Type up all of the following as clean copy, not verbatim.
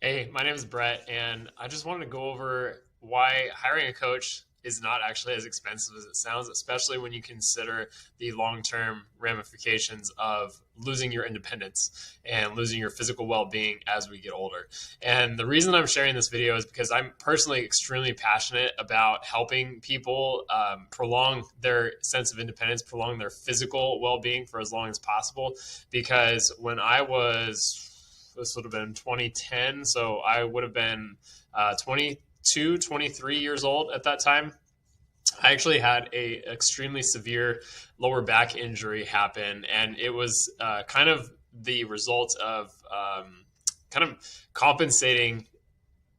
Hey, my name is Brett, and I just wanted to go over why hiring a coach is not actually as expensive as it sounds, especially when you consider the long-term ramifications of losing your independence and losing your physical well-being as we get older. And the reason I'm sharing this video is because I'm personally extremely passionate about helping people prolong their sense of independence, prolong their physical well-being for as long as possible. Because when I was this would have been 2010. So I would have been 22, 23 years old at that time. I actually had a extremely severe lower back injury happen, and it was kind of the result of kind of compensating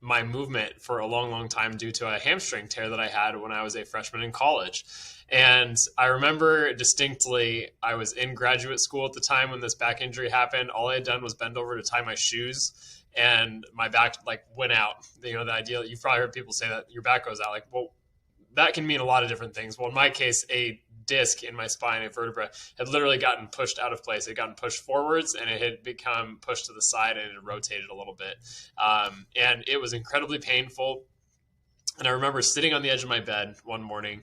my movement for a long, long time due to a hamstring tear that I had when I was a freshman in college. And I remember distinctly, I was in graduate school at the time when this back injury happened. All I had done was bend over to tie my shoes, and my back like went out. You know, the idea, you've probably heard people say that your back goes out. Like, well, that can mean a lot of different things. Well, in my case, a disc in my spine, a vertebra, had literally gotten pushed out of place. It had gotten pushed forwards, and it had become pushed to the side, and it had rotated a little bit. And it was incredibly painful. And I remember sitting on the edge of my bed one morning,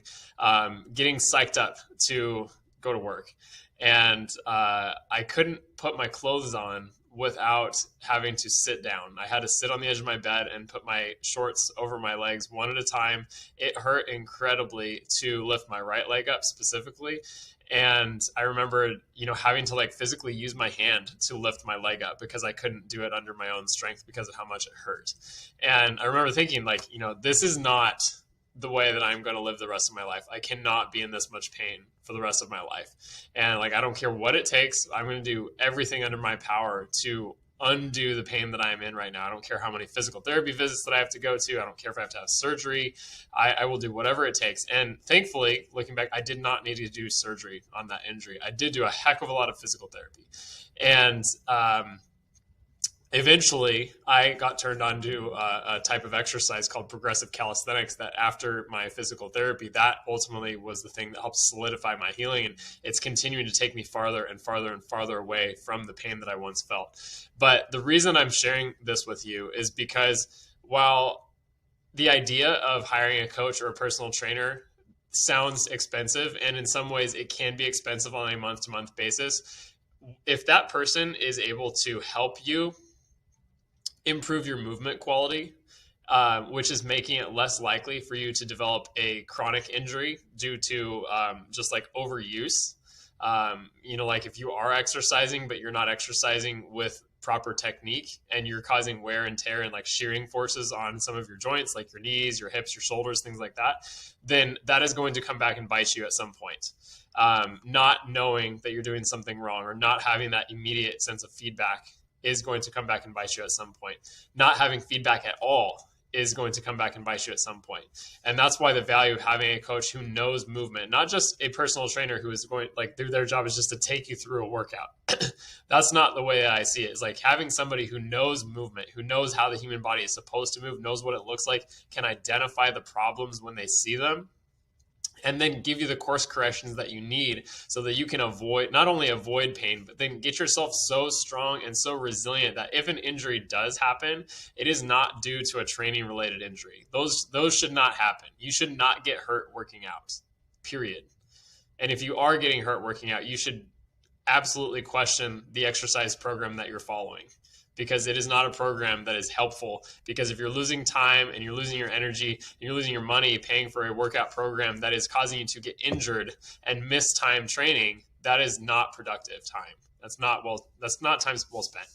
getting psyched up to go to work. And I couldn't put my clothes on without having to sit down. I had to sit on the edge of my bed and put my shorts over my legs one at a time. It hurt incredibly to lift my right leg up specifically. And I remember, having to like physically use my hand to lift my leg up because I couldn't do it under my own strength because of how much it hurt. And I remember thinking, like, this is not the way that I'm going to live the rest of my life. I cannot be in this much pain for the rest of my life. And like, I don't care what it takes. I'm going to do everything under my power to undo the pain that I'm in right now. I don't care how many physical therapy visits that I have to go to. I don't care if I have to have surgery. I will do whatever it takes. And thankfully, looking back, I did not need to do surgery on that injury. I did do a heck of a lot of physical therapy. And eventually, I got turned on to a type of exercise called progressive calisthenics that after my physical therapy, that ultimately was the thing that helped solidify my healing. And it's continuing to take me farther and farther and farther away from the pain that I once felt. But the reason I'm sharing this with you is because while the idea of hiring a coach or a personal trainer sounds expensive, and in some ways it can be expensive on a month-to-month basis, if that person is able to help you improve your movement quality, which is making it less likely for you to develop a chronic injury due to just like overuse. Like if you are exercising, but you're not exercising with proper technique and you're causing wear and tear and like shearing forces on some of your joints, like your knees, your hips, your shoulders, things like that, then that is going to come back and bite you at some point. Not knowing that you're doing something wrong or not having that immediate sense of feedback is going to come back and bite you at some point. Not having feedback at all is going to come back and bite you at some point. And that's why the value of having a coach who knows movement, not just a personal trainer who is going, like, their job is just to take you through a workout. That's not the way I see it. It's like having somebody who knows movement, who knows how the human body is supposed to move, knows what it looks like, can identify the problems when they see them, and then give you the course corrections that you need so that you can not only avoid pain, but then get yourself so strong and so resilient that if an injury does happen, it is not due to a training related injury. Those should not happen. You should not get hurt working out, period. And if you are getting hurt working out, you should absolutely question the exercise program that you're following, because it is not a program that is helpful. Because if you're losing time and you're losing your energy and you're losing your money paying for a workout program that is causing you to get injured and miss time training, that is not productive time. That's not time well spent.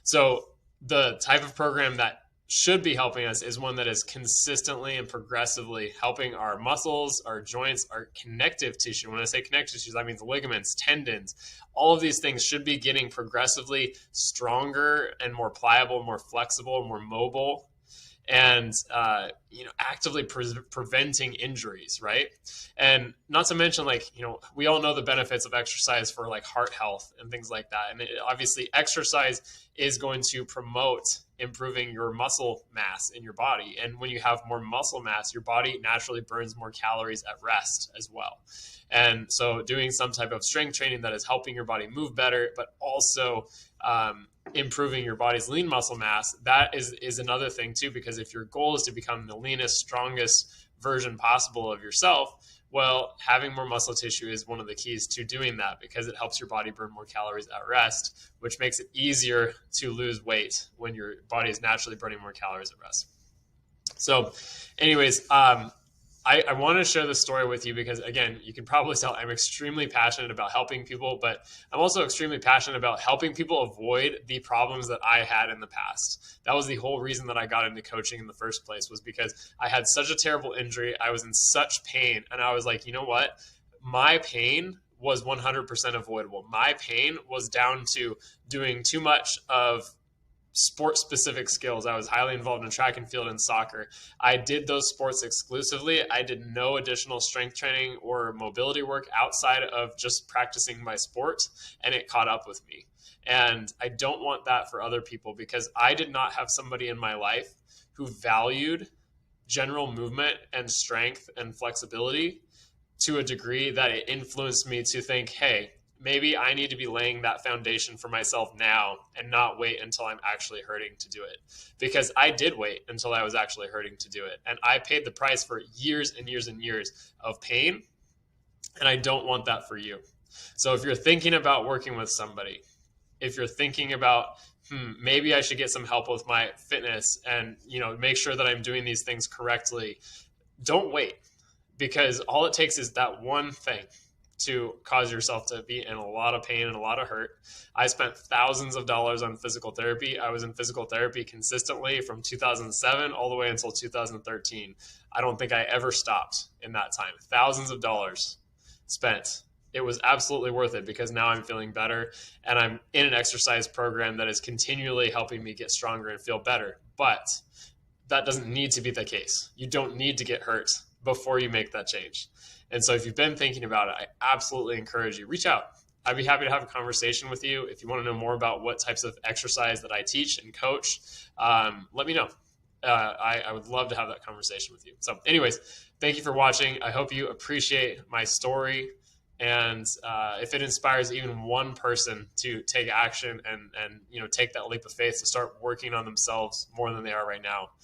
So the type of program that should be helping us is one that is consistently and progressively helping our muscles, our joints, our connective tissue. When I say connective tissue, that means ligaments, tendons. All of these things should be getting progressively stronger and more pliable, more flexible, more mobile, and actively preventing injuries, right? And not to mention, like, we all know the benefits of exercise for like heart health and things like that. And obviously exercise is going to promote improving your muscle mass in your body. And when you have more muscle mass, your body naturally burns more calories at rest as well. And so doing some type of strength training that is helping your body move better, but also improving your body's lean muscle mass, that is another thing too, because if your goal is to become the leanest, strongest version possible of yourself, well, having more muscle tissue is one of the keys to doing that, because it helps your body burn more calories at rest, which makes it easier to lose weight when your body is naturally burning more calories at rest. So anyways, I want to share this story with you because, again, you can probably tell I'm extremely passionate about helping people, but I'm also extremely passionate about helping people avoid the problems that I had in the past. That was the whole reason that I got into coaching in the first place, was because I had such a terrible injury. I was in such pain, and I was like, you know what? My pain was 100% avoidable. My pain was down to doing too much of sport specific skills. I was highly involved in track and field and soccer. I did those sports exclusively. I did no additional strength training or mobility work outside of just practicing my sport, and it caught up with me. And I don't want that for other people, because I did not have somebody in my life who valued general movement and strength and flexibility to a degree that it influenced me to think, hey, maybe I need to be laying that foundation for myself now and not wait until I'm actually hurting to do it. Because I did wait until I was actually hurting to do it. And I paid the price for years and years and years of pain. And I don't want that for you. So if you're thinking about working with somebody, if you're thinking about, maybe I should get some help with my fitness and, make sure that I'm doing these things correctly, don't wait. Because all it takes is that one thing to cause yourself to be in a lot of pain and a lot of hurt. I spent thousands of dollars on physical therapy. I was in physical therapy consistently from 2007 all the way until 2013. I don't think I ever stopped in that time. Thousands of dollars spent. It was absolutely worth it, because now I'm feeling better and I'm in an exercise program that is continually helping me get stronger and feel better. But that doesn't need to be the case. You don't need to get hurt before you make that change. And so if you've been thinking about it, I absolutely encourage you, reach out. I'd be happy to have a conversation with you. If you want to know more about what types of exercise that I teach and coach, let me know. I would love to have that conversation with you. So anyways, thank you for watching. I hope you appreciate my story. And if it inspires even one person to take action and take that leap of faith to start working on themselves more than they are right now,